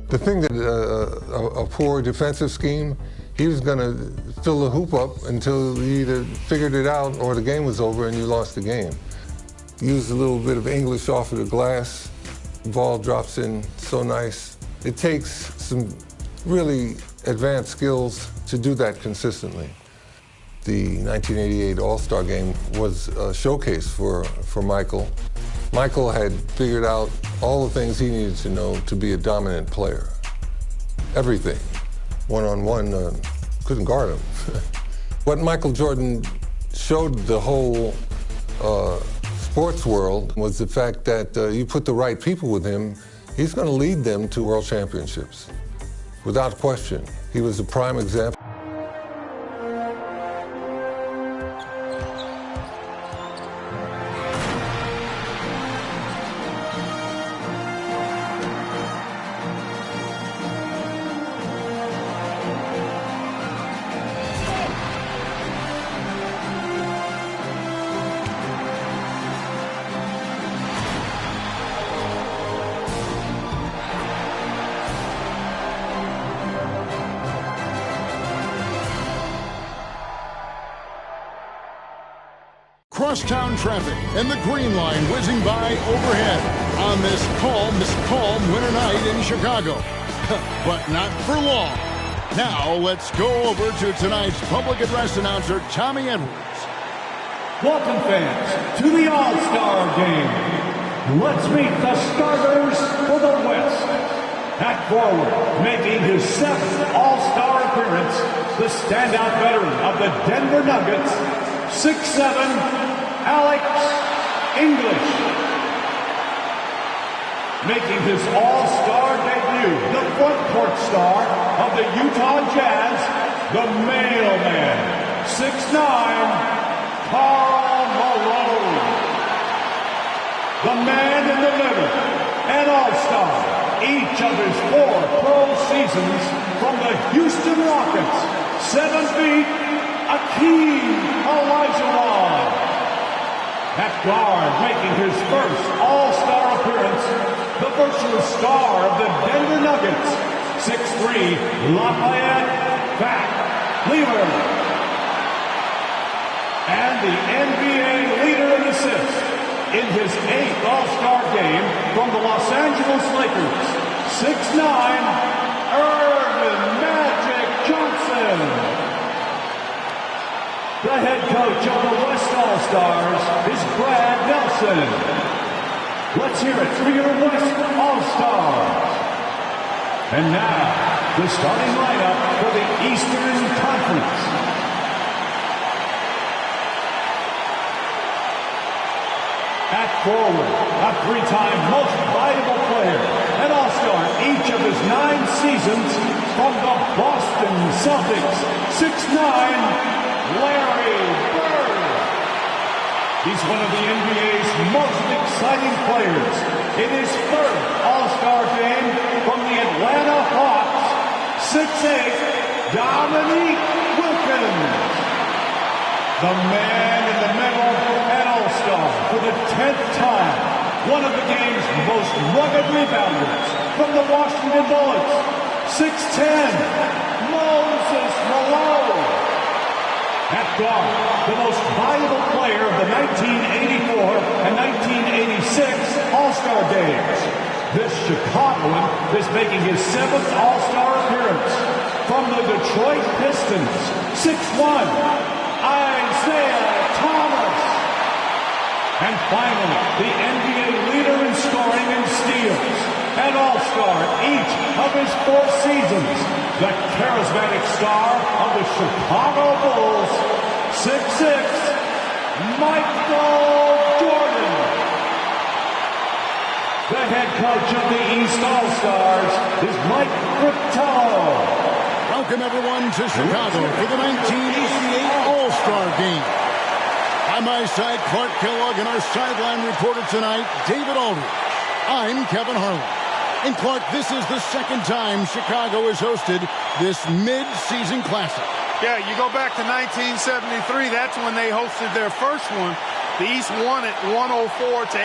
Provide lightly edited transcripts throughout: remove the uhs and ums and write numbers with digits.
The thing that a poor defensive scheme, he was going to fill the hoop up until he either figured it out or the game was over and you lost the game. Use a little bit of English off of the glass, ball drops in so nice. It takes some really advanced skills to do that consistently. The 1988 All-Star Game was a showcase for Michael. Michael had figured out all the things he needed to know to be a dominant player. Everything. One-on-one, couldn't guard him. What Michael Jordan showed the whole sports world was the fact that you put the right people with him, he's going to lead them to world championships. Without question. He was a prime example. Crosstown traffic and the green line whizzing by overhead on this calm winter night in Chicago. But not for long. Now let's go over to tonight's public address announcer, Tommy Edwards. Welcome, fans, to the All-Star Game. Let's meet the starters for the West. At forward, making his 7th All-Star appearance, the standout veteran of the Denver Nuggets, 6'7", Alex English. Making his All-Star debut, the front court star of the Utah Jazz, the mailman, 6'9", Karl Malone. The man in the middle, an All-Star, each of his 4 pro seasons from the Houston Rockets, 7 feet, Akeem Olajuwon. At guard, making his first All-Star appearance, the virtual star of the Denver Nuggets, 6'3", Lafayette Fat Lever. And the NBA leader in assists in his 8th All-Star game from the Los Angeles Lakers, 6'9", Earvin Magic Johnson. The head coach of the West All-Stars is Brad Nelson. Let's hear it for your West All-Stars. And now, the starting lineup for the Eastern Conference. At forward, a 3-time most valuable player, an All-Star each of his 9 seasons from the Boston Celtics, 6'9", Larry Bird. He's one of the NBA's most exciting players. In his 3rd All-Star game from the Atlanta Hawks, 6'8", Dominique Wilkins. The man in the middle, an All-Star for the 10th time. One of the game's most rugged rebounders from the Washington Bullets, 6'10", Moses Malone. At guard, the most valuable player of the 1984 and 1986 All-Star games. This Chicagoan is making his 7th All-Star appearance from the Detroit Pistons, 6'1", Isaiah Thomas. And finally, the NBA leader in scoring and steals, an All-Star each of his 4 seasons, the charismatic star of the Chicago Bulls, 6'6", Michael Jordan. The head coach of the East All-Stars is Mike Fratello. Welcome, everyone, to Chicago for the 1988 All-Star Game. By my side, Clark Kellogg, and our sideline reporter tonight, David Aldridge. I'm Kevin Harlan. And Clark, this is the 2nd time Chicago has hosted this mid-season classic. Yeah, you go back to 1973, that's when they hosted their first one. The East won it 104 to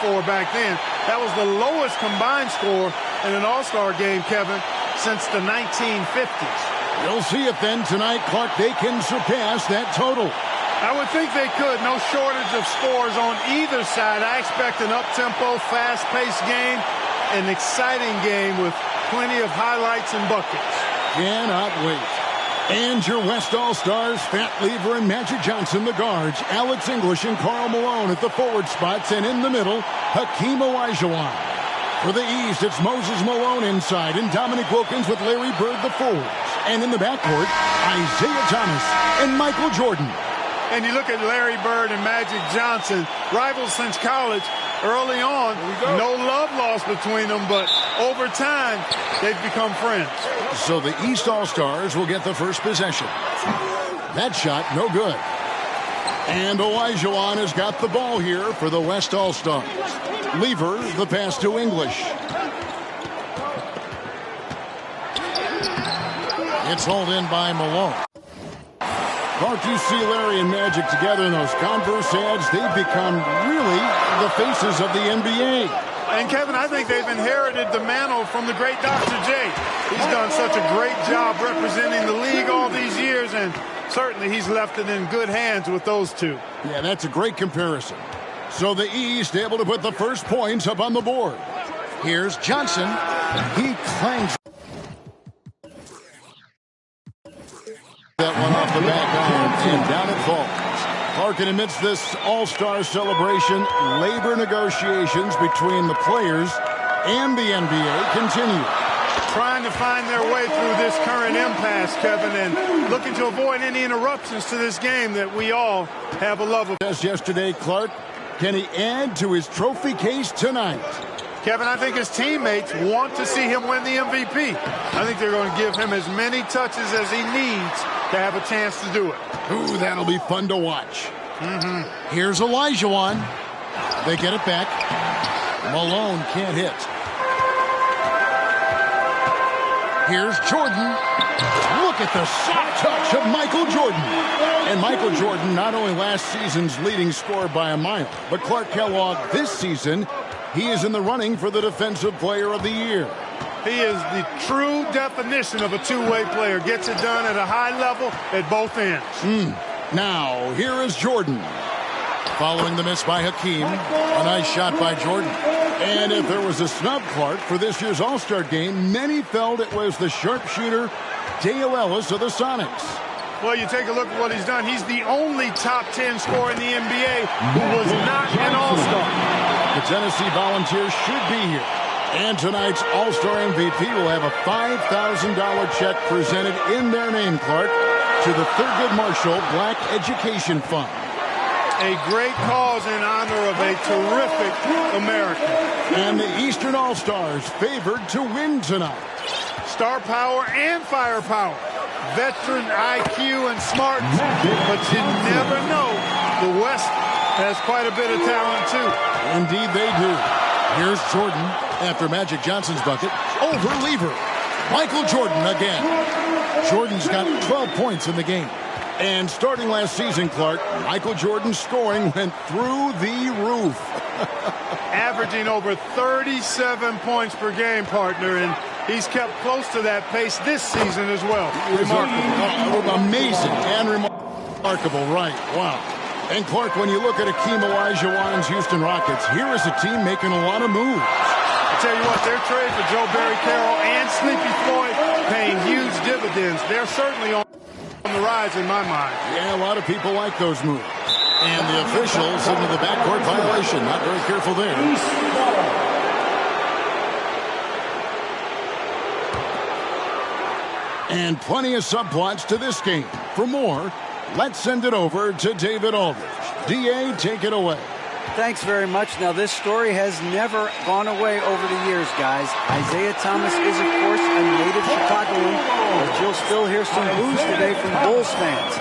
84 back then. That was the lowest combined score in an All-Star game, Kevin, since the 1950s. We'll see if then tonight, Clark, they can surpass that total. I would think they could. No shortage of scores on either side. I expect an up-tempo, fast-paced game, an exciting game with plenty of highlights and buckets. Cannot wait. And your West All-Stars, Fat Lever and Magic Johnson, the guards. Alex English and Karl Malone at the forward spots. And in the middle, Hakeem Olajuwon. For the East, it's Moses Malone inside and Dominique Wilkins with Larry Bird, the forwards. And in the backcourt, Isaiah Thomas and Michael Jordan. And you look at Larry Bird and Magic Johnson, rivals since college. Early on, no love lost between them, but over time, they've become friends. So the East All-Stars will get the first possession. That shot, no good. And Olajuwon has got the ball here for the West All-Stars. Lever, the pass to English. It's hauled in by Malone. Clark, you see Larry and Magic together in those Converse ads. They've become really the faces of the NBA. And, Kevin, I think they've inherited the mantle from the great Dr. J. He's done such a great job representing the league all these years, and certainly he's left it in good hands with those two. Yeah, that's a great comparison. So the East able to put the first points up on the board. Here's Johnson. He clangs that one off the back iron, and down it falls. Larkin, amidst this All-Star celebration, labor negotiations between the players and the NBA continue. Trying to find their way through this current impasse, Kevin, and looking to avoid any interruptions to this game that we all have a love of. As yesterday, Clark, can he add to his trophy case tonight? Kevin, I think his teammates want to see him win the MVP. I think they're going to give him as many touches as he needs to have a chance to do it. Ooh, that'll be fun to watch. Here's Olajuwon. They get it back. Malone can't hit. Here's Jordan. Look at the soft touch of Michael Jordan. And Michael Jordan, not only last season's leading scorer by a mile, but Clark Kellogg this season, he is in the running for the Defensive Player of the Year. He is the true definition of a two-way player. Gets it done at a high level at both ends. Now, here is Jordan. Following the miss by Hakeem. A nice shot by Jordan. And if there was a snub, Clark, for this year's All-Star game, many felt it was the sharpshooter Dale Ellis of the Sonics. Well, you take a look at what he's done. He's the only top 10 scorer in the NBA who was not an All-Star. The Tennessee Volunteers should be here. And tonight's All-Star MVP will have a $5,000 check presented in their name, Clark, to the Thurgood Marshall Black Education Fund. A great cause in honor of a terrific American. And the Eastern All-Stars favored to win tonight. Star power and firepower. Veteran IQ and smartness. But you never know. The West has quite a bit of talent, too. Indeed they do. Here's Jordan after Magic Johnson's bucket. Over Lever. Michael Jordan again. Jordan's got 12 points in the game. And starting last season, Clark, Michael Jordan's scoring went through the roof. Averaging over 37 points per game, partner, and he's kept close to that pace this season as well. Remarkable. Amazing and remarkable, right. Wow. And Clark, when you look at Hakeem Olajuwon's Houston Rockets, here is a team making a lot of moves. I tell you what, their trade for Joe Barry Carroll and Sleepy Floyd paying huge dividends. They're certainly on the rise in my mind. Yeah, a lot of people like those moves. And the officials into the backcourt violation. Not very careful there. And plenty of subplots to this game. For more, let's send it over to David Aldridge. D.A., take it away. Thanks very much. Now, this story has never gone away over the years, guys. Isaiah Thomas is, of course, a native Chicagoan, but you'll still hear some boos today from Bulls fans.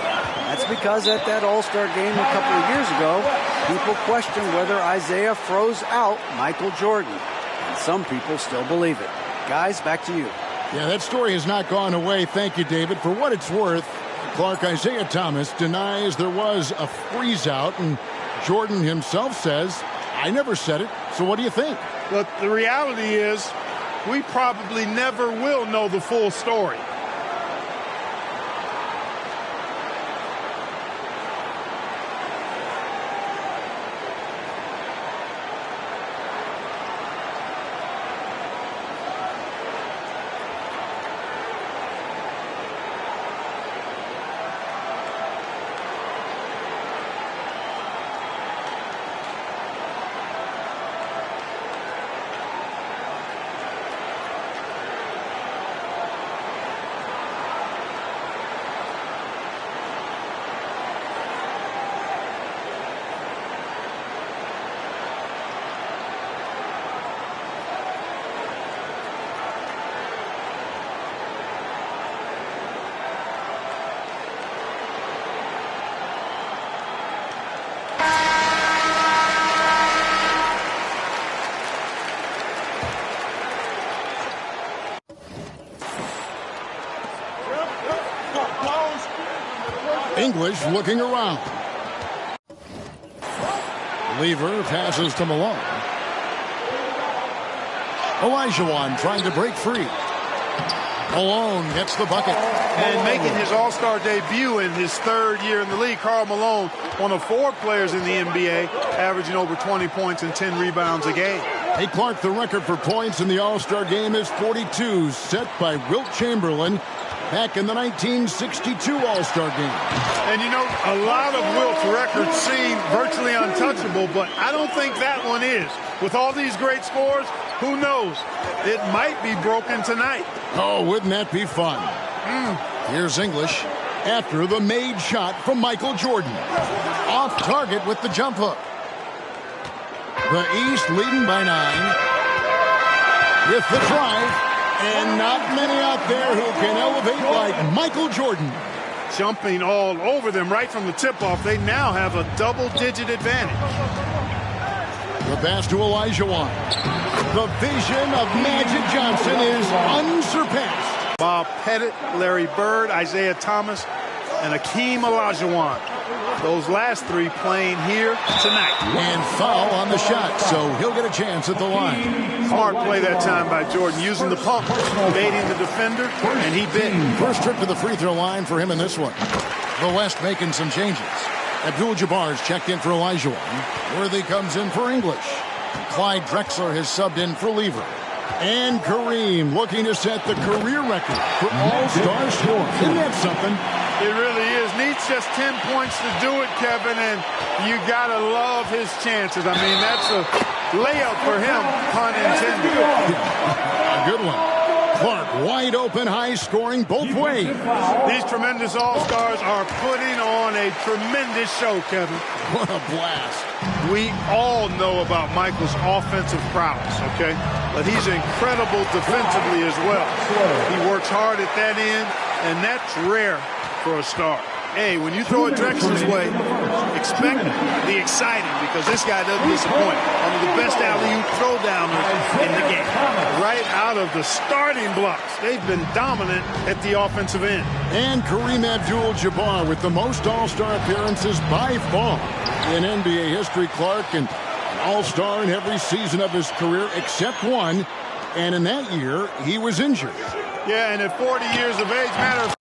That's because at that All-Star game a couple of years ago, people questioned whether Isaiah froze out Michael Jordan. And some people still believe it. Guys, back to you. Yeah, that story has not gone away. Thank you, David. For what it's worth, Clark, Isaiah Thomas denies there was a freeze-out, and Jordan himself says, I never said it. So what do you think? Look, the reality is we probably never will know the full story. English looking around. Lever passes to Malone. Olajuwon trying to break free. Malone gets the bucket. And making his all-star debut in his third year in the league, Karl Malone, one of 4 players in the NBA, averaging over 20 points and 10 rebounds a game. Hey, Clark, the record for points in the All-Star game is 42, set by Wilt Chamberlain back in the 1962 All-Star game. And you know, a lot of Wilt's records seem virtually untouchable, but I don't think that one is. With all these great scores, who knows? It might be broken tonight. Oh, wouldn't that be fun? Here's English after the made shot from Michael Jordan. Off target with the jump hook. The East leading by 9 with the drive, and not many out there who can elevate like Michael Jordan. Jumping all over them right from the tip-off. They now have a double-digit advantage. The pass to Olajuwon. The vision of Magic Johnson is unsurpassed. Bob Pettit, Larry Bird, Isaiah Thomas, and Hakeem Olajuwon. Those last 3 playing here tonight. And foul on the shot, so he'll get a chance at the line. Smart play that time by Jordan, using the pump, baiting the defender, and he bit. First trip to the free throw line for him in this one. The West making some changes. Abdul-Jabbar's checked in for Olajuwon. Worthy comes in for English. Clyde Drexler has subbed in for Lever. And Kareem looking to set the career record for all-star scoring. Isn't that something? It really is. Needs just 10 points to do it, Kevin, and you got to love his chances. I mean, that's a layup for him, pun intended. A good one. Clark wide open, high scoring both ways. These tremendous all-stars are putting on a tremendous show, Kevin. What a blast. We all know about Michael's offensive prowess, okay? But he's incredible defensively as well. He works hard at that end, and that's rare for a star. Hey, when you throw it Drexler's way, expect the exciting, because this guy doesn't disappoint. One of the best alley-oop throwdowners in the game. Right out of the starting blocks. They've been dominant at the offensive end. And Kareem Abdul-Jabbar with the most all-star appearances by far in NBA history, Clark, and an all-star in every season of his career except one. And in that year, he was injured. Yeah, and at 40 years of age, matter of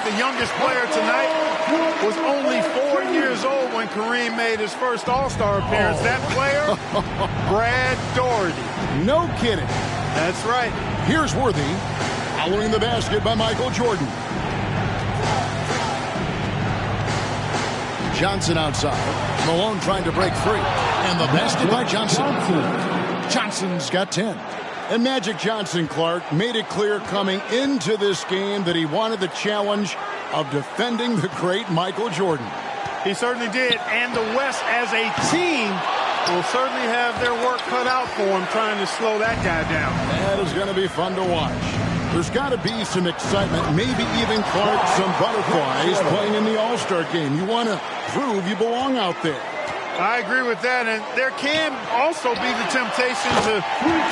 the youngest player tonight was only 4 years old when Kareem made his first All-Star appearance. That player, Brad Daugherty. No kidding. That's right. Here's Worthy, following the basket by Michael Jordan. Johnson outside. Malone trying to break free. And the basket by Johnson. Johnson's got 10. And Magic Johnson, Clark, made it clear coming into this game that he wanted the challenge of defending the great Michael Jordan. He certainly did. And the West as a team will certainly have their work cut out for him trying to slow that guy down. That is going to be fun to watch. There's got to be some excitement, maybe even, Clark, some butterflies playing in the All-Star game. You want to prove you belong out there. I agree with that, and there can also be the temptation to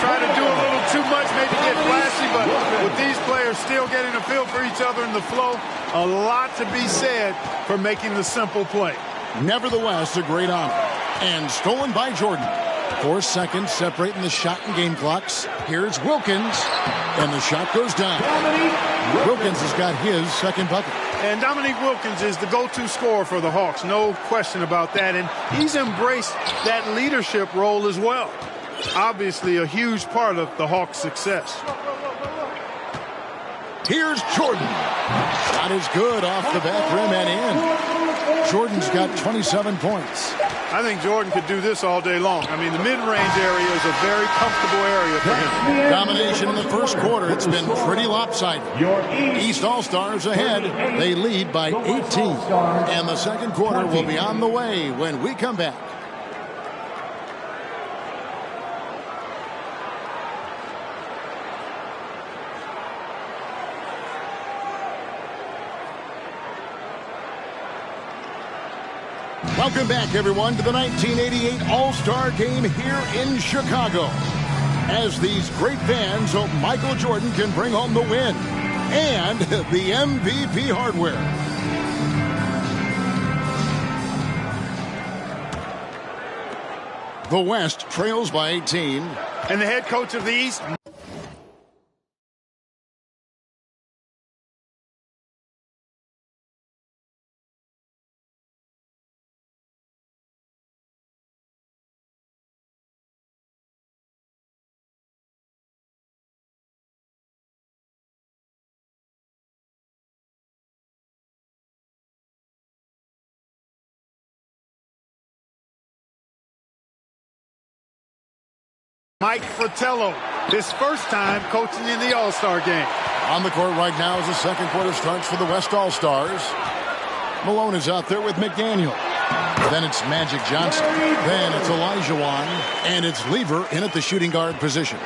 try to do a little too much, maybe get flashy, but with these players still getting a feel for each other in the flow, a lot to be said for making the simple play. Nevertheless, a great honor. And stolen by Jordan. 4 seconds separating the shot and game clocks. Here's Wilkins, and the shot goes down. Wilkins has got his second bucket. And Dominique Wilkins is the go-to scorer for the Hawks, no question about that. And he's embraced that leadership role as well. Obviously a huge part of the Hawks' success. Here's Jordan. Shot is good off the back rim and in. Jordan's got 27 points. I think Jordan could do this all day long. I mean, the mid-range area is a very comfortable area for him. Domination in the first quarter. It's been pretty lopsided. East All-Stars ahead. They lead by 18. And the second quarter will be on the way when we come back. Welcome back, everyone, to the 1988 All-Star Game here in Chicago. As these great fans hope Michael Jordan can bring home the win and the MVP hardware. The West trails by 18. And the head coach of the East, Mike Fratello, his first time coaching in the All-Star game. On the court right now as the second quarter starts for the West All-Stars. Malone is out there with McDaniel. Then it's Magic Johnson. Then it's Olajuwon. And it's Lever in at the shooting guard position.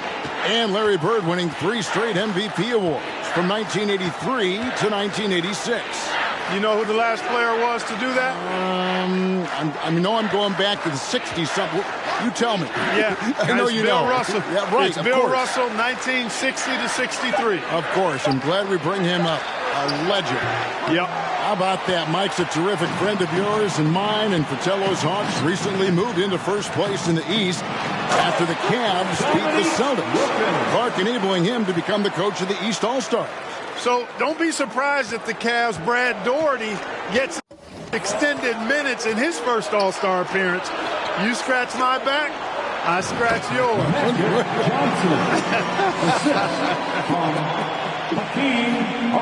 And Larry Bird winning 3 straight MVP awards from 1983 to 1986. You know who the last player was to do that? I'm going back to the 60s. Something. You tell me. Yeah, I know you Bill know. Russell. Yeah, right. It's Bill Russell, 1960 to 63. Of course. I'm glad we bring him up. A legend. Yep. How about that? Mike's a terrific friend of yours and mine, and Fratello's Hawks recently moved into first place in the East after the Cavs beat the Celtics. Clark enabling him to become the coach of the East All-Stars. So don't be surprised if the Cavs' Brad Daugherty gets extended minutes in his first All-Star appearance. You scratch my back, I scratch yours.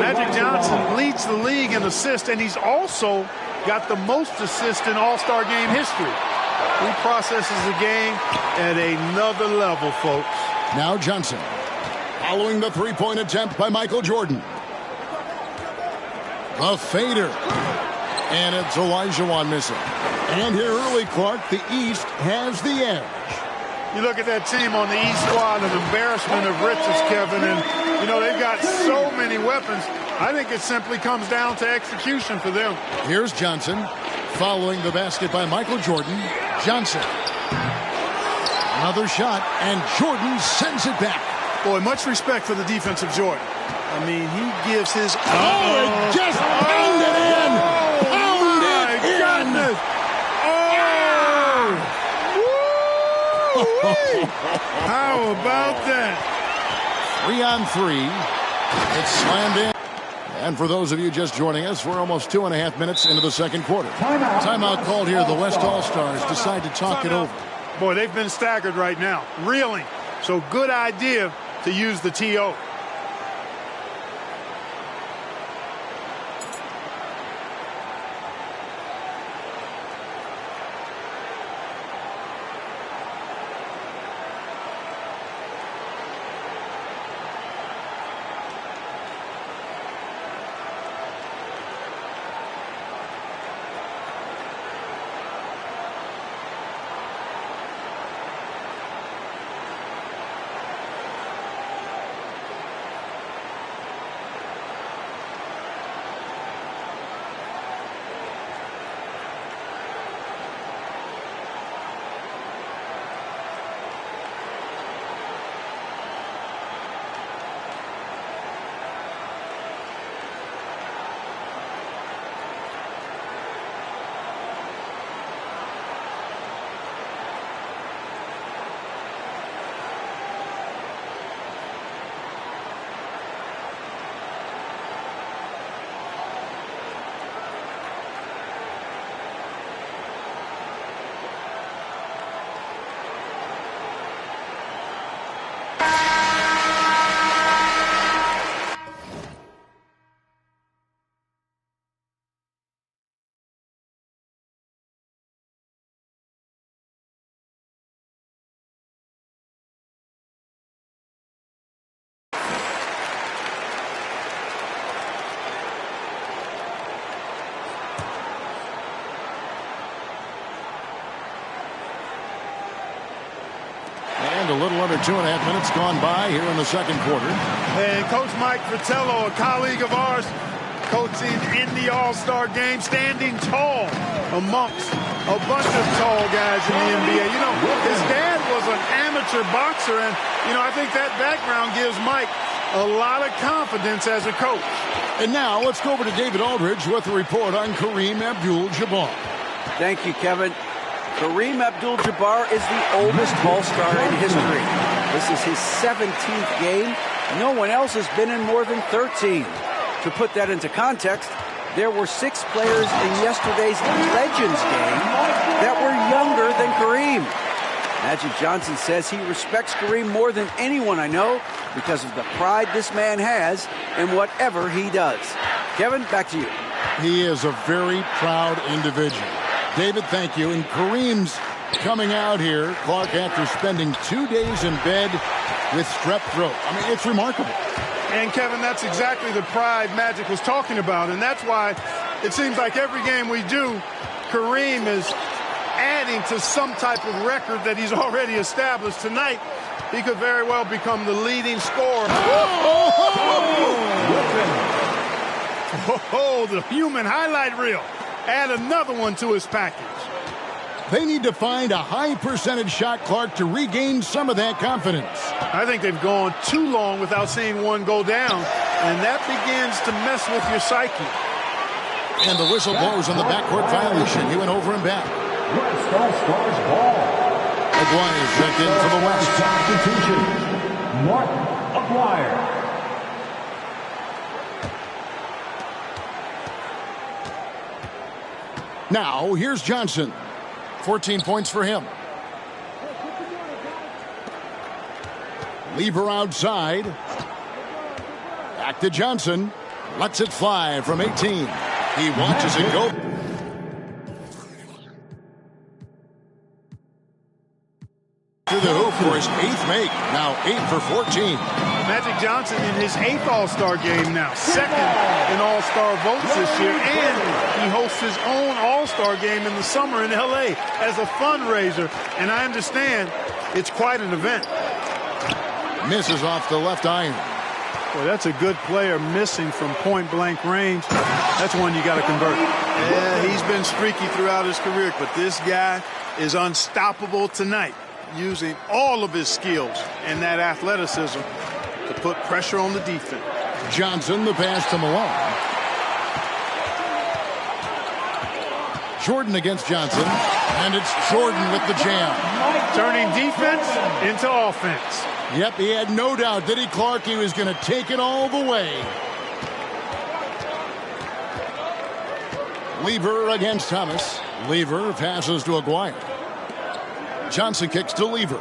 Magic Johnson leads the league in assists, and he's also got the most assists in All-Star game history. He processes the game at another level, folks. Now Johnson, following the three-point attempt by Michael Jordan. The fader. And it's Olajuwon missing. And here early, Clark, the East has the edge. You look at that team on the East squad, an embarrassment of riches, Kevin, and, you know, they've got so many weapons. I think it simply comes down to execution for them. Here's Johnson, following the basket by Michael Jordan. Johnson. Another shot, and Jordan sends it back. Boy, much respect for the defensive Jordan. I mean, he gives his... Oh, it just pounded in! Pounded in! Goodness. Oh! How about that? 3 on 3. It's slammed in. And for those of you just joining us, we're almost 2.5 minutes into the second quarter. Timeout called here. The West All-Stars decide to talk it over. Boy, they've been staggered right now, reeling. So good idea to use the TO. And a little under 2.5 minutes gone by here in the second quarter. And Coach Mike Fratello, a colleague of ours, coaching in the All-Star game, standing tall amongst a bunch of tall guys in the NBA. You know, his dad was an amateur boxer, and, you know, I think that background gives Mike a lot of confidence as a coach. And now let's go over to David Aldridge with a report on Kareem Abdul-Jabbar. Thank you, Kevin. Kareem Abdul-Jabbar is the oldest All-Star in history. This is his 17th game. No one else has been in more than 13. To put that into context, there were 6 players in yesterday's Legends game that were younger than Kareem. Magic Johnson says he respects Kareem more than anyone I know because of the pride this man has in whatever he does. Kevin, back to you. He is a very proud individual. David, thank you. And Kareem's coming out here, Clark, after spending 2 days in bed with strep throat. I mean, it's remarkable. And, Kevin, that's exactly the pride Magic was talking about. And that's why it seems like every game we do, Kareem is adding to some type of record that he's already established. Tonight, he could very well become the leading scorer. Oh, the human highlight reel. Add another one to his package. They need to find a high percentage shot, Clark, to regain some of that confidence. I think they've gone too long without seeing one go down, and that begins to mess with your psyche. And the whistle blows on the backcourt violation. He went over and back. West All-Stars ball. Aguirre checked in for the West. Substitution. Mark Aguirre. Now, here's Johnson. 14 points for him. Lever outside. Back to Johnson. Lets it fly from 18. He watches it go. To the hoop for his 8th make. Now 8 for 14. Magic Johnson in his 8th All-Star game now. 2nd in All-Star votes this year. And he hosts his own All-Star game in the summer in L.A. as a fundraiser. And I understand it's quite an event. Misses off the left iron. Boy, that's a good player missing from point-blank range. That's one you got to convert. Yeah, he's been streaky throughout his career, but this guy is unstoppable tonight, using all of his skills and that athleticism to put pressure on the defense. Johnson, the pass to Malone. Jordan against Johnson, and it's Jordan with the jam. Turning defense into offense. Yep, he had no doubt, did he, Clark? He was going to take it all the way. Lever against Thomas. Lever passes to Aguirre. Johnson kicks to Lever.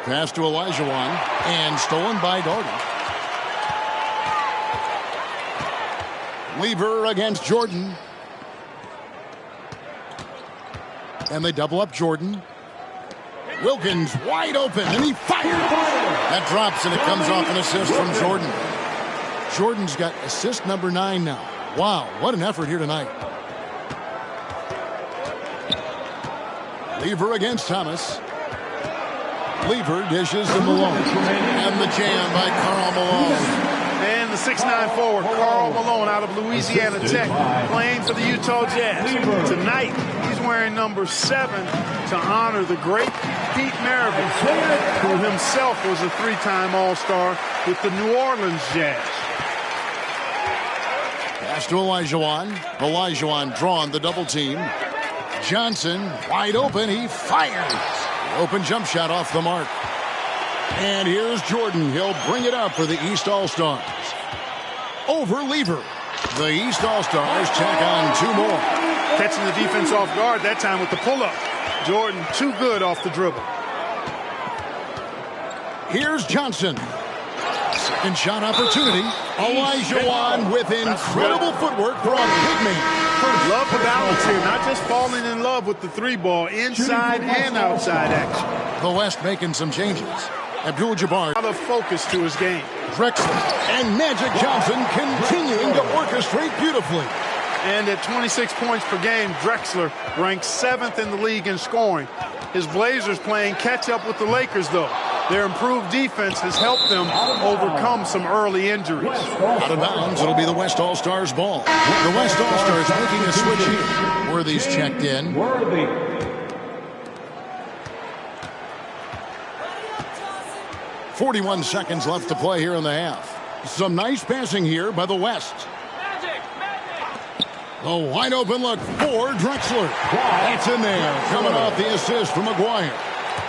Pass to Olajuwon and stolen by Doherty. Lever against Jordan. And they double up Jordan. Wilkins wide open and he fires. That drops and it comes off an assist from Jordan. Jordan's got assist number 9 now. Wow, what an effort here tonight. Lever against Thomas. Lever dishes to Malone. And the jam by Karl Malone. And the 6'9" forward, Karl Malone out of Louisiana Tech, playing for the Utah Jazz. Tonight, he's wearing number 7 to honor the great Pete Maravich, who himself was a 3-time All-Star with the New Orleans Jazz. Pass to Olajuwon. Olajuwon drawn the double team. Johnson wide open. He fires. Open jump shot off the mark. And here's Jordan. He'll bring it up for the East All-Stars. Over Lever. The East All-Stars tack on 2 more. Catching the defense off guard that time with the pull-up. Jordan too good off the dribble. Here's Johnson. Second shot opportunity. Olajuwon with incredible footwork from big man. Love the balance here, not just falling in love with the 3-ball, inside and outside action. The West making some changes. Abdul-Jabbar. Out of focus to his game. Drexler and Magic Johnson continuing to orchestrate beautifully. And at 26 points per game, Drexler ranks 7th in the league in scoring. His Blazers playing catch-up with the Lakers, though. Their improved defense has helped them overcome some early injuries. Out of bounds, it'll be the West All-Stars ball. The West All-Stars making a switch here. Worthy's checked in. Worthy. 41 seconds left to play here in the half. Some nice passing here by the West. A wide open look for Drexler. That's in there, coming off the assist from Aguirre.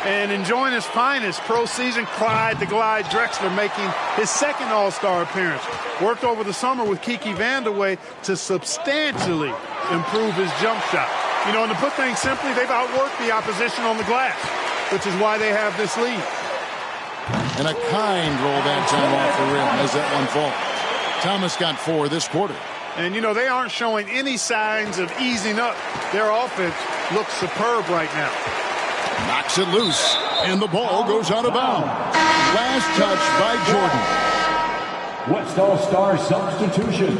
And enjoying his finest pro season, Clyde the Glide Drexler making his 2nd All-Star appearance. Worked over the summer with Kiki Vandeweghe to substantially improve his jump shot. You know, and to put things simply, they've outworked the opposition on the glass, which is why they have this lead. And a kind roll that time off the rim as that one falls. Thomas got 4 this quarter. And, you know, they aren't showing any signs of easing up. Their offense looks superb right now. Knocks it loose, and the ball goes out of bounds. Last touch by Jordan. West All-Star substitution.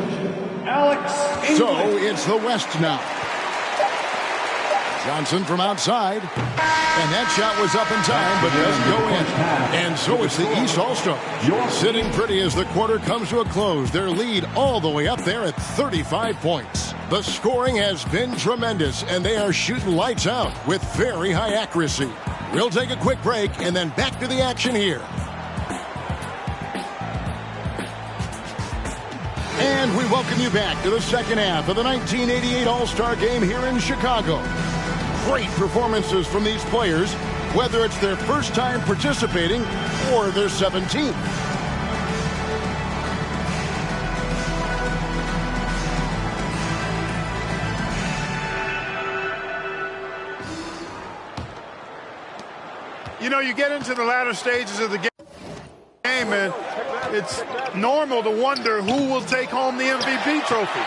Alex English. So it's the West now. Johnson from outside. And that shot was up in time, but doesn't go in. And so it's the East All-Star. Sitting pretty as the quarter comes to a close. Their lead all the way up there at 35 points. The scoring has been tremendous, and they are shooting lights out with very high accuracy. We'll take a quick break and then back to the action here. And we welcome you back to the second half of the 1988 All-Star Game here in Chicago. Great performances from these players, whether it's their first time participating or their 17th. You know, you get into the latter stages of the game, and it's normal to wonder who will take home the MVP trophy.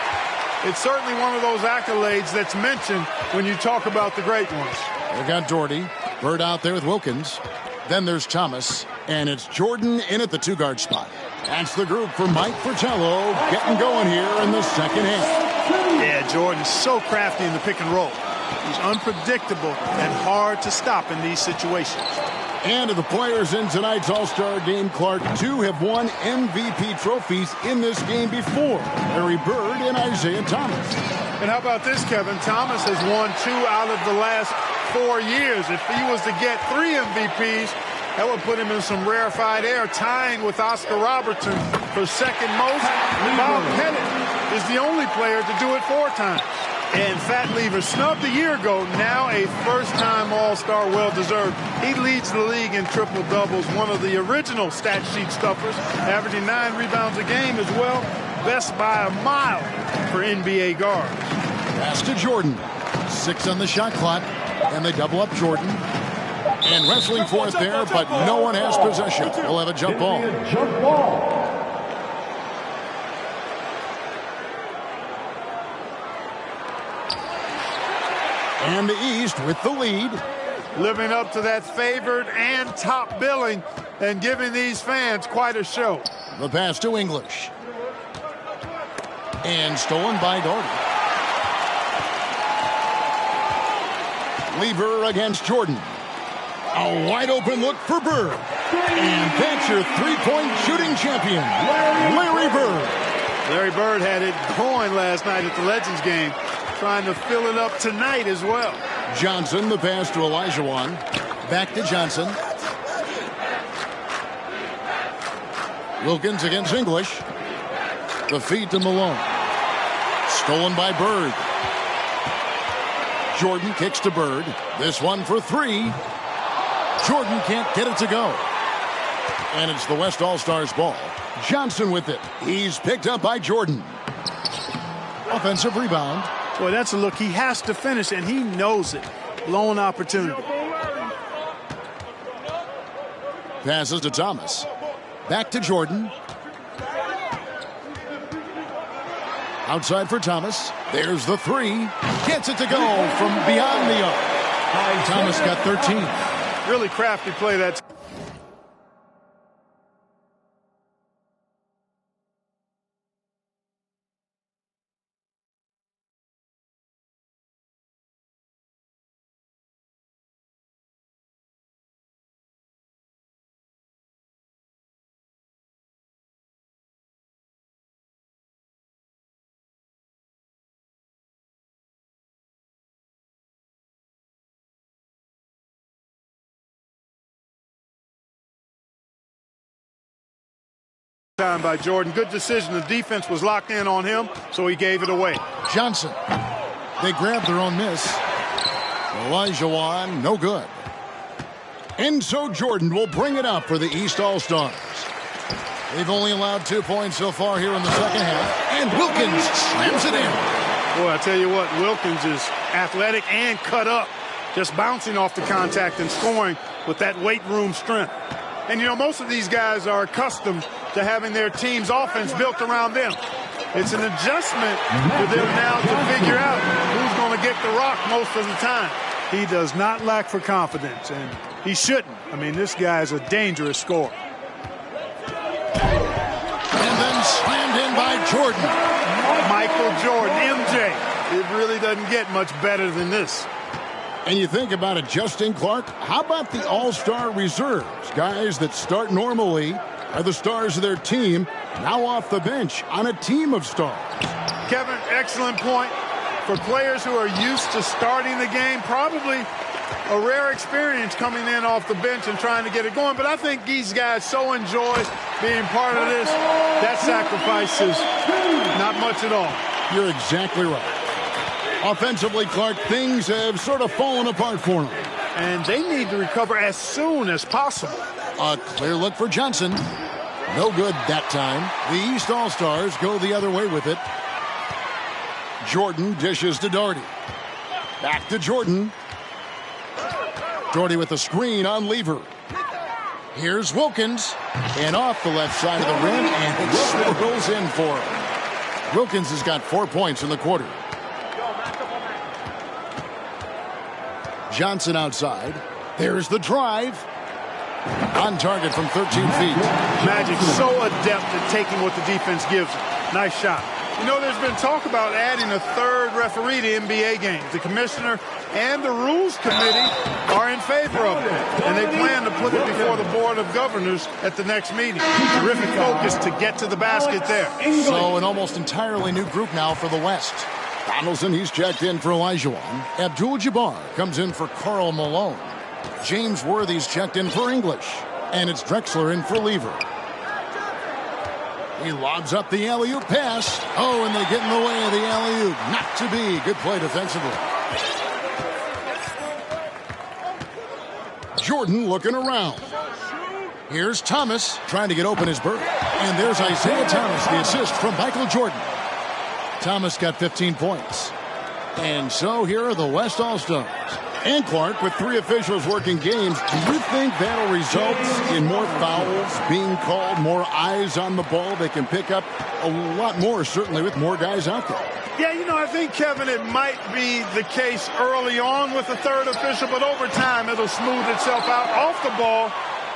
It's certainly one of those accolades that's mentioned when you talk about the great ones. They got Doherty. Bird out there with Wilkins. Then there's Thomas. And it's Jordan in at the 2-guard spot. That's the group for Mike Fratello getting going here in the second half. Yeah, Jordan's so crafty in the pick and roll. He's unpredictable and hard to stop in these situations. And of the players in tonight's All-Star Game, Clark, 2 have won MVP trophies in this game before. Larry Bird and Isaiah Thomas. And how about this, Kevin? Thomas has won 2 out of the last 4 years. If he was to get 3 MVPs, that would put him in some rarefied air, tying with Oscar Robertson for second most. Bob Pettit is the only player to do it 4 times. And Fat Lever, snubbed a year ago, now a first-time All-Star, well-deserved. He leads the league in triple-doubles, one of the original stat sheet stuffers, averaging 9 rebounds a game as well. best by a mile for NBA guards. Pass to Jordan. 6 on the shot clock. And they double up Jordan. And wrestling for it there, but no one has possession. We'll have a jump ball. Jump ball. And the East with the lead. Living up to that favored and top billing and giving these fans quite a show. The pass to English. And stolen by Doherty. Lever against Jordan. A wide open look for Bird. And that's your three-point shooting champion, Larry Bird. Larry Bird had it going last night at the Legends game, trying to fill it up tonight as well. Johnson, the pass to Olajuwon. Back to Johnson. Wilkins against English. The feed to Malone. Stolen by Bird. Jordan kicks to Bird. This one for 3. Jordan can't get it to go. And it's the West All-Stars ball. Johnson with it. He's picked up by Jordan. Offensive rebound. Boy, that's a look he has to finish, and he knows it. Blown opportunity. Passes to Thomas. Back to Jordan. Outside for Thomas. There's the 3. Gets it to go from beyond the arc. Thomas got 13. Really crafty play. That's time by Jordan. Good decision. The defense was locked in on him, so he gave it away. Johnson. They grabbed their own miss. Olajuwon, no good. And so Jordan will bring it up for the East All-Stars. They've only allowed 2 points so far here in the second half. And Wilkins slams it in. Boy, I tell you what, Wilkins is athletic and cut up. Just bouncing off the contact and scoring with that weight room strength. And, you know, most of these guys are accustomed to having their team's offense built around them. It's an adjustment for them now to figure out who's going to get the rock most of the time. He does not lack for confidence, and he shouldn't. I mean, this guy is a dangerous scorer. And then slammed in by Jordan. Michael Jordan, MJ. It really doesn't get much better than this. And you think about it, Justin Clark, how about the All-Star reserves? Guys that start normally are the stars of their team, now off the bench on a team of stars. Kevin, excellent point. For players who are used to starting the game, probably a rare experience coming in off the bench and trying to get it going. But I think these guys so enjoy being part of this. That sacrifice is not much at all. You're exactly right. Offensively, Clark, things have sort of fallen apart for them. And they need to recover as soon as possible. A clear look for Johnson. No good that time. The East All-Stars go the other way with it. Jordan dishes to Doherty. Back to Jordan. Doherty with the screen on Lever. Here's Wilkins. And off the left side of the rim, and it swirls in for him. Wilkins has got 4 points in the quarter. Johnson outside. There's the drive. On target from 13 feet. Magic so adept at taking what the defense gives him. Nice shot. You know, there's been talk about adding a third referee to NBA games. The commissioner and the rules committee are in favor of it. And they plan to put it before the board of governors at the next meeting. Terrific focus to get to the basket there. So an almost entirely new group now for the West. Donaldson, he's checked in for Olajuwon. Abdul-Jabbar comes in for Karl Malone. James Worthy's checked in for English. And it's Drexler in for Lever. He lobs up the alley-oop pass. Oh, and they get in the way of the alley-oop. Not to be. Good play defensively. Jordan looking around. Here's Thomas trying to get open as Bird. And there's Isaiah Thomas, the assist from Michael Jordan. Thomas got 15 points. And so here are the West All-Stars. And Clark, with 3 officials working games, do you think that'll result in more fouls being called, more eyes on the ball? They can pick up a lot more, certainly, with more guys out there. Yeah, you know, I think, Kevin, it might be the case early on with the third official, but over time it'll smooth itself out. Off the ball,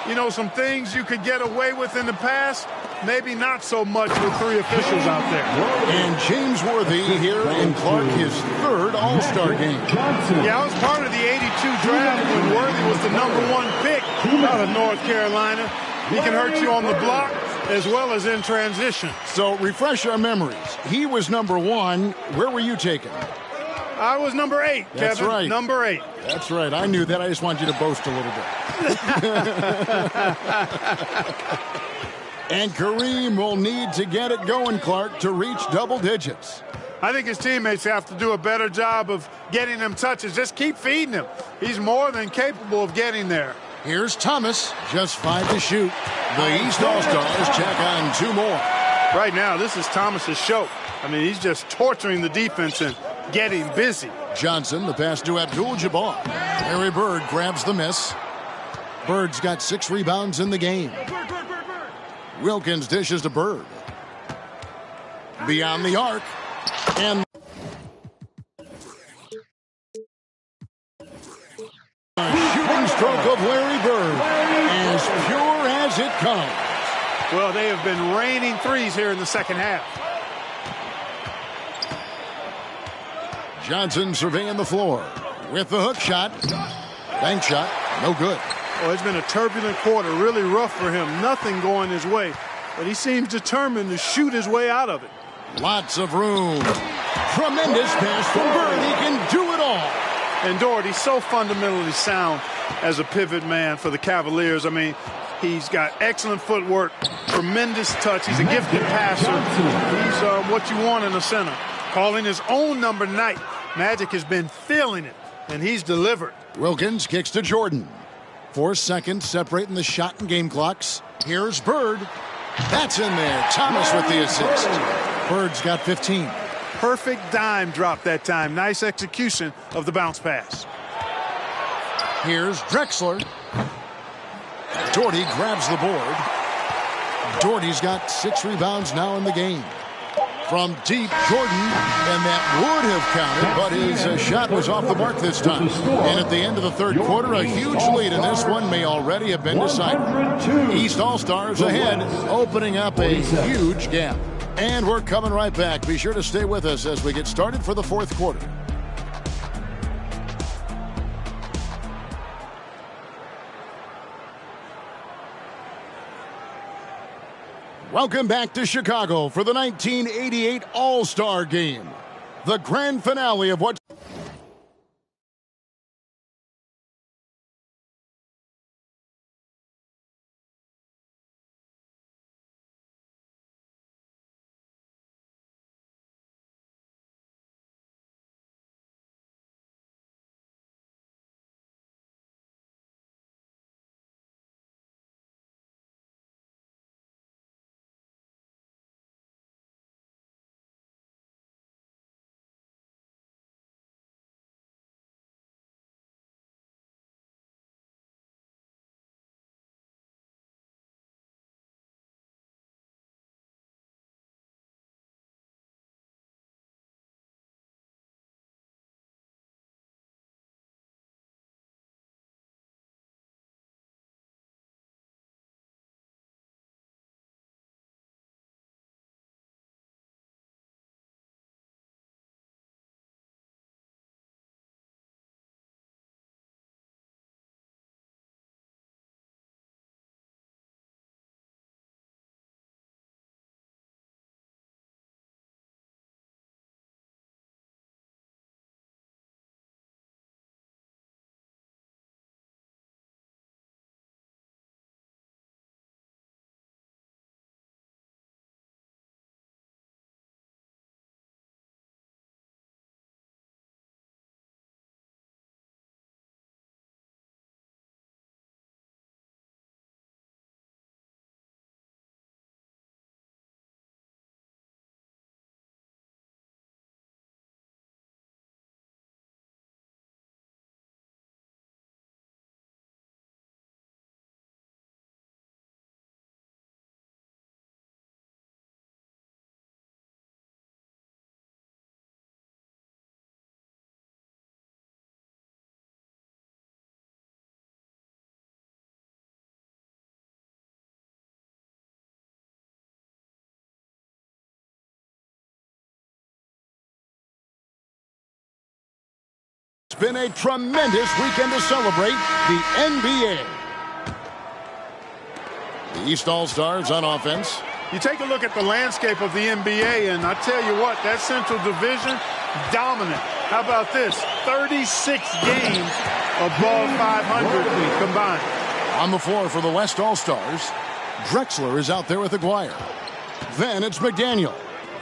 you know, some things you could get away with in the past, maybe not so much with 3 officials out there. And James Worthy here in Clark, his 3rd All-Star game. Yeah, I was part of the 82 draft when Worthy was the #1 pick out of North Carolina. He can hurt you on the block as well as in transition. So refresh our memories. He was #1. Where were you taken? I was number 8, Kevin. That's right. Number 8. That's right. I knew that. I just wanted you to boast a little bit. And Kareem will need to get it going, Clark, to reach double digits. I think his teammates have to do a better job of getting him touches. Just keep feeding him. He's more than capable of getting there. Here's Thomas, just 5 to shoot. The East All-Stars check on 2 more. Right now, this is Thomas's show. I mean, he's just torturing the defense and getting busy. Johnson, the pass to Abdul-Jabbar. Larry Bird grabs the miss. Bird's got 6 rebounds in the game. Wilkins dishes to Bird. Beyond the arc. And a shooting stroke of Larry Bird. As pure as it comes. Well, they have been raining threes here in the second half. Johnson surveying the floor with the hook shot. Bank shot, no good. Well, it's been a turbulent quarter, really rough for him. Nothing going his way, but he seems determined to shoot his way out of it. Lots of room. Tremendous pass from Bird. He can do it all. And Doherty's so fundamentally sound as a pivot man for the Cavaliers. I mean, he's got excellent footwork, tremendous touch. He's a gifted passer. He's what you want in a center. Calling his own number night. Magic has been feeling it, and he's delivered. Wilkins kicks to Jordan. 4 seconds separating the shot and game clocks. Here's Bird. That's in there. Thomas with the assist. Bird's got 15. Perfect dime drop that time. Nice execution of the bounce pass. Here's Drexler. Doherty grabs the board. Doherty's got 6 rebounds now in the game. From deep, Jordan, and that would have counted, but his shot was off the mark this time. And at the end of the third quarter, a huge lead in this one may already have been decided. East All-Stars ahead, opening up a huge gap. And we're coming right back. Be sure to stay with us as we get started for the fourth quarter. Welcome back to Chicago for the 1988 All-Star Game. The grand finale of what been a tremendous weekend to celebrate the NBA. The East All-Stars on offense. You take a look at the landscape of the NBA, and I tell you what, that Central Division, dominant. How about this? 36 games above 500 combined. On the floor for the West All-Stars, Drexler is out there with Aguirre. Then it's McDaniel.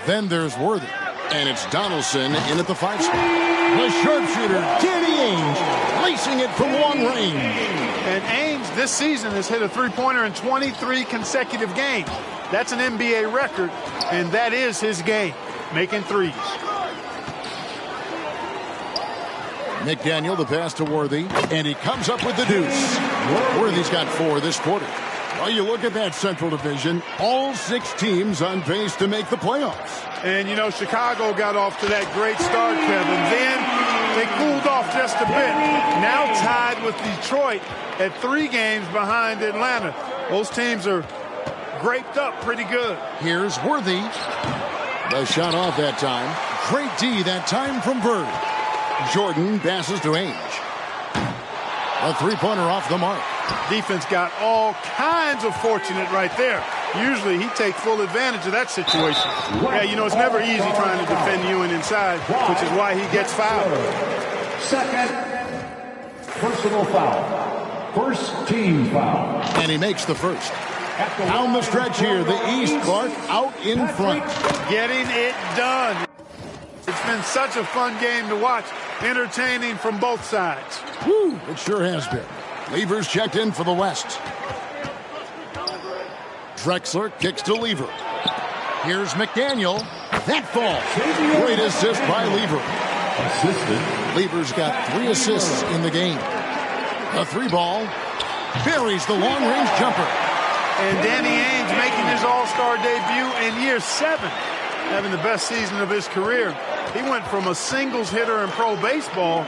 Then there's Worthy. And it's Donaldson in at the 5 spot. The sharpshooter, Danny Ainge, lacing it from long range. And Ainge this season has hit a three-pointer in 23 consecutive games. That's an NBA record, and that is his game, making threes. McDaniel, the pass to Worthy, and he comes up with the deuce. Worthy's got 4 this quarter. Well, you look at that Central Division, all 6 teams on pace to make the playoffs. And, you know, Chicago got off to that great start, Kevin. Then they cooled off just a bit. Now tied with Detroit at 3 games behind Atlanta. Those teams are graped up pretty good. Here's Worthy. The shot off that time. Great D that time from Bird. Jordan passes to Ainge. A three-pointer off the mark. Defense got all kinds of fortunate right there. Usually he takes full advantage of that situation. Yeah, you know, it's never easy trying to defend you and inside, which is why he gets fouled. Second personal foul. First team foul. And he makes the first. Down the stretch here, the East, Clark, out in front. Getting it done. It's been such a fun game to watch. Entertaining from both sides. Woo, it sure has been. Lever's checked in for the West. Drexler kicks to Lever. Here's McDaniel. That falls. Great assist by Lever. Lever's got 3 assists in the game. The 3-ball buries the long-range jumper. And Danny Ainge making his All-Star debut in year 7, having the best season of his career. He went from a singles hitter in pro baseball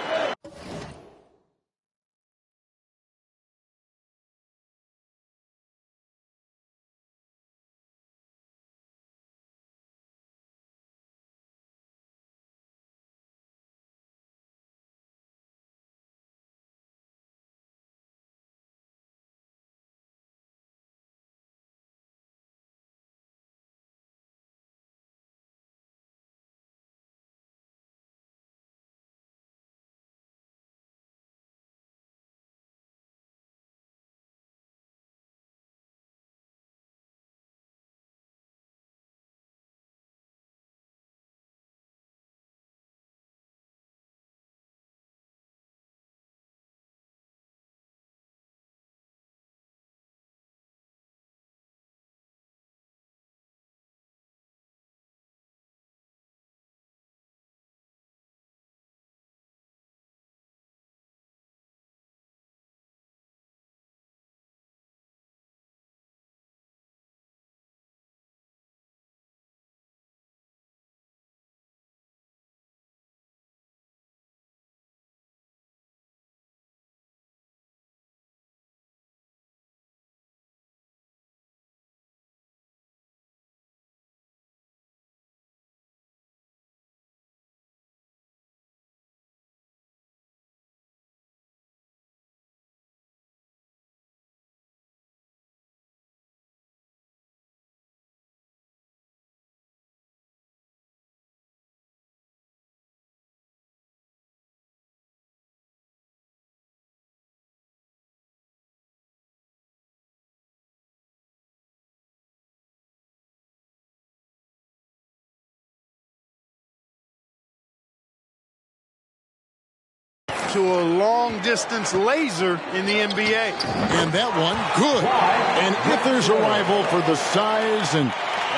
to a long-distance laser in the NBA. And that one, good. And if there's a rival for the size and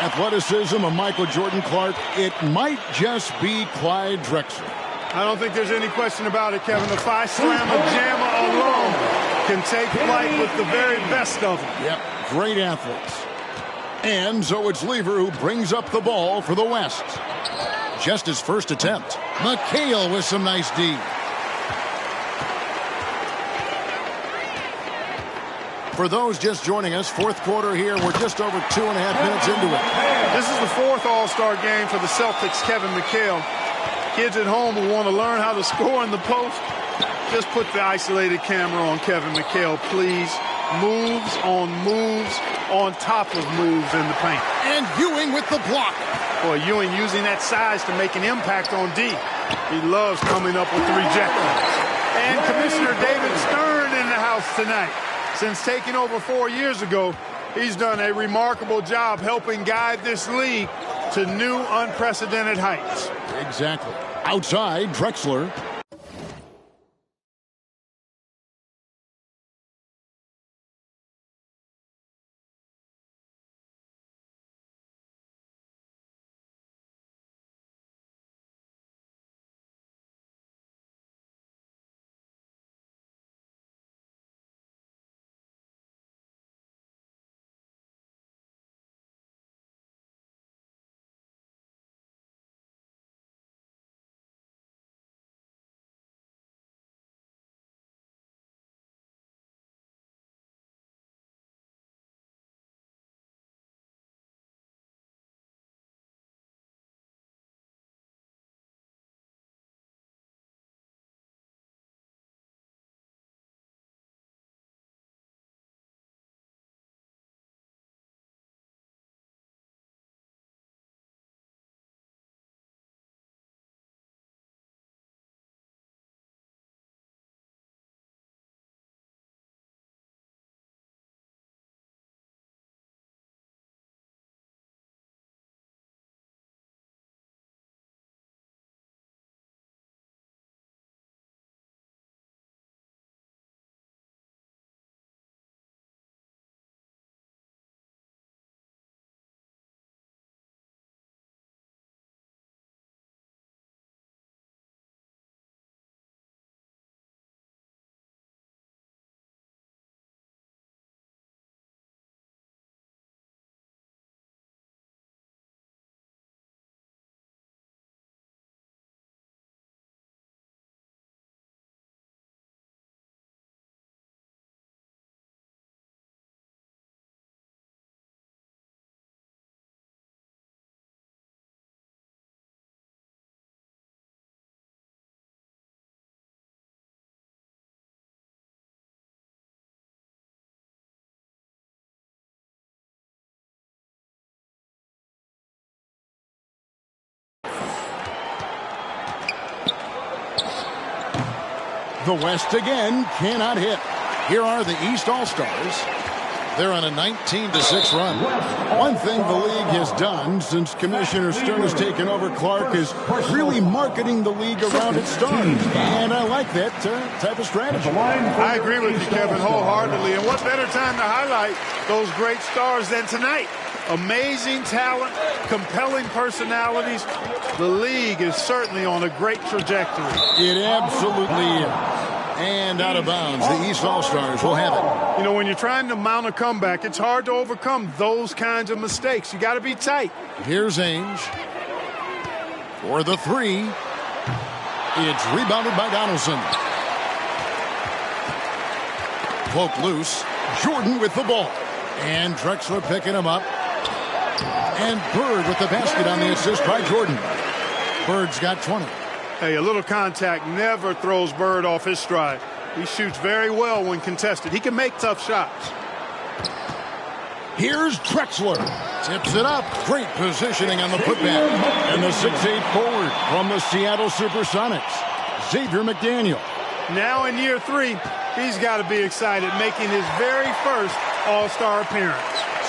athleticism of Michael Jordan Clark, it might just be Clyde Drexler. I don't think there's any question about it, Kevin. The Phi Slamma Jamma alone can take flight with the very best of them. Yep, great athletes. And so it's Lever who brings up the ball for the West. Just his first attempt. McHale with some nice D. For those just joining us, 4th quarter here. We're just over 2.5 minutes into it. This is the 4th All-Star game for the Celtics, Kevin McHale. Kids at home who want to learn how to score in the post, just put the isolated camera on Kevin McHale, please. Moves on top of moves in the paint. And Ewing with the block. Boy, Ewing using that size to make an impact on D. He loves coming up with the rejections. And Commissioner David Stern in the house tonight. Since taking over 4 years ago, he's done a remarkable job helping guide this league to new unprecedented heights. Exactly. Outside, Drexler. The West again cannot hit. Here are the East All-Stars. They're on a 19-6 run. One thing the league has done since Commissioner Stern has taken over, Clark, is really marketing the league around its stars. And I like that type of strategy. I agree with you, Kevin, wholeheartedly. And what better time to highlight those great stars than tonight? Amazing talent, compelling personalities. The league is certainly on a great trajectory. It absolutely is. And out of bounds, the East All-Stars will have it. You know, when you're trying to mount a comeback, it's hard to overcome those kinds of mistakes. You got to be tight. Here's Ainge for the three. It's rebounded by Donaldson. Poke loose. Jordan with the ball. And Drexler picking him up. And Bird with the basket on the assist by Jordan. Bird's got 20. Hey, a little contact never throws Bird off his stride. He shoots very well when contested. He can make tough shots. Here's Drexler. Tips it up. Great positioning on the putback. And the 6'8 forward from the Seattle Supersonics, Xavier McDaniel. Now in year 3, he's got to be excited, making his very first All-Star appearance.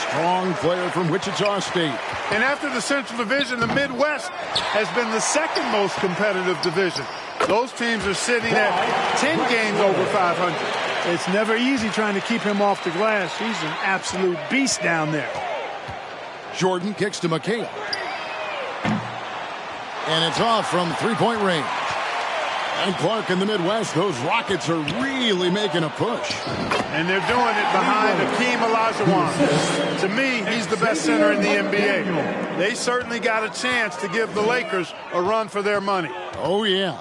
Strong player from Wichita State. And after the Central Division, the Midwest has been the second most competitive division. Those teams are sitting at 10 games over 500. It's never easy trying to keep him off the glass. He's an absolute beast down there. Jordan kicks to McHale. And it's off from three-point range. And Clark in the Midwest, those Rockets are really making a push. And they're doing it behind Hakeem Olajuwon. To me, he's the best center in the NBA. They certainly got a chance to give the Lakers a run for their money. Oh, yeah.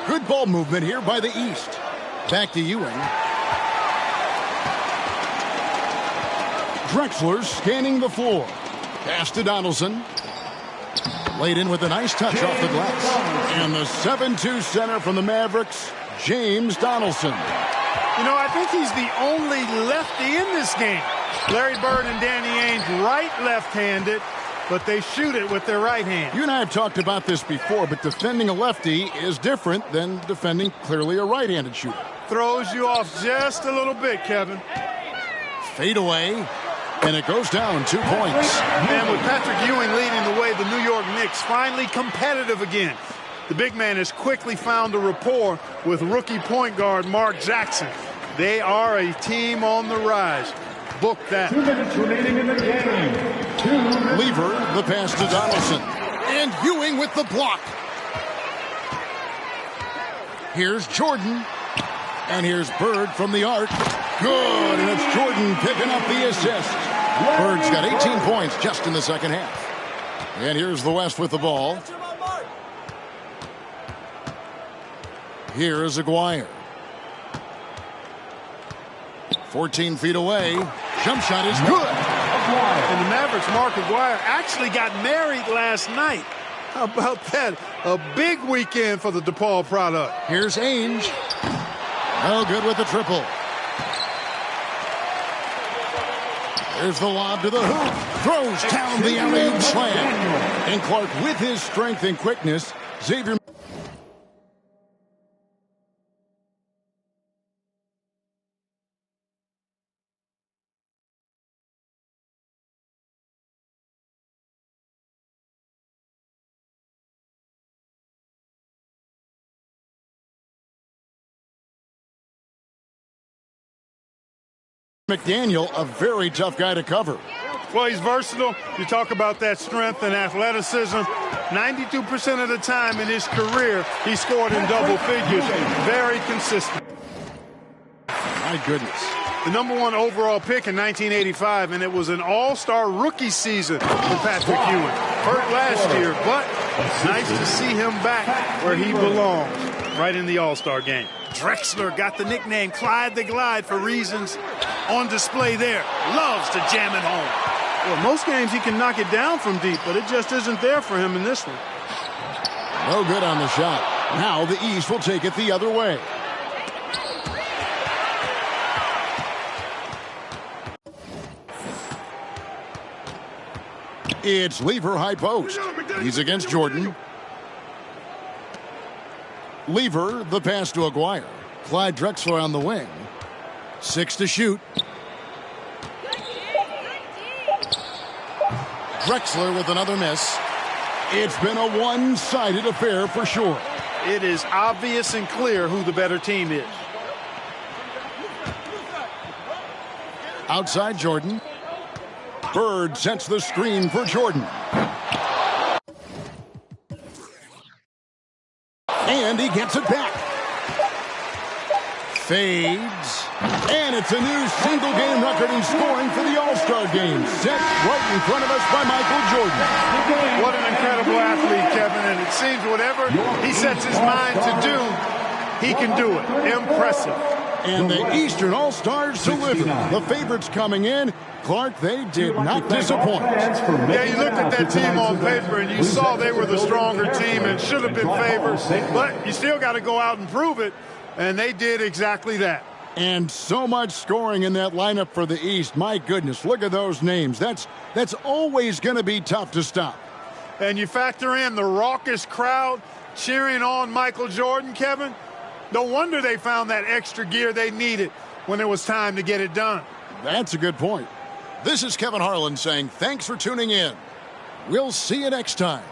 Good ball movement here by the East. Back to Ewing. Drexler scanning the floor. Pass to Donaldson. Laid in with a nice touch off the glass. And the 7-2 center from the Mavericks, James Donaldson. You know, I think he's the only lefty in this game. Larry Bird and Danny Ainge right left-handed, but they shoot it with their right hand. You and I have talked about this before, but defending a lefty is different than defending clearly a right-handed shooter. Throws you off just a little bit, Kevin. Fade away, and it goes down 2 points. And with Patrick Ewing leading the way, the New York Knicks finally competitive again. The big man has quickly found a rapport with rookie point guard Mark Jackson. They are a team on the rise. Book that. 2 minutes remaining in the game. Lever, the pass to Donaldson. And Ewing with the block. Here's Jordan. And here's Bird from the arc. Good, and it's Jordan picking up the assist. Bird's got 18 points just in the second half. And here's the West with the ball. Here's Aguirre. 14 feet away. Jump shot is good. And the Mavericks' Mark Aguirre actually got married last night. How about that? A big weekend for the DePaul product. Here's Ainge. No good with the triple. There's the lob to the hoop. Throws down the alley-oop slam. And Clark with his strength and quickness. Xavier McDaniel, a very tough guy to cover. Well, he's versatile. You talk about that strength and athleticism. 92% of the time in his career, he scored in double figures. Very consistent. My goodness. The #1 overall pick in 1985, and it was an all-star rookie season for Patrick Ewing. Hurt last year, but nice to see him back where he belongs, right in the all-star game. Drexler got the nickname Clyde the Glide for reasons on display there. Loves to jam it home. Well, most games he can knock it down from deep, but it just isn't there for him in this one. No good on the shot. Now the East will take it the other way. It's Lever high post. He's against Jordan. Lever, the pass to Aguirre. Clyde Drexler on the wing. 6 to shoot. Drexler with another miss. It's been a one-sided affair for sure. It is obvious and clear who the better team is. Outside Jordan. Bird sets the screen for Jordan. And he gets it back. Fades. And it's a new single-game record in scoring for the All-Star game. Set right in front of us by Michael Jordan. What an incredible athlete, Kevin. And it seems whatever he sets his mind to do, he can do it. Impressive. And the Eastern All-Stars deliver. The favorites coming in. Clark, they did not disappoint. Yeah, you looked at that team on paper and you saw they were the stronger team and should have been favored. But you still got to go out and prove it. And they did exactly that. And so much scoring in that lineup for the East. My goodness, look at those names. That's always going to be tough to stop. And you factor in the raucous crowd cheering on Michael Jordan, Kevin. No wonder they found that extra gear they needed when it was time to get it done. That's a good point. This is Kevin Harlan saying thanks for tuning in. We'll see you next time.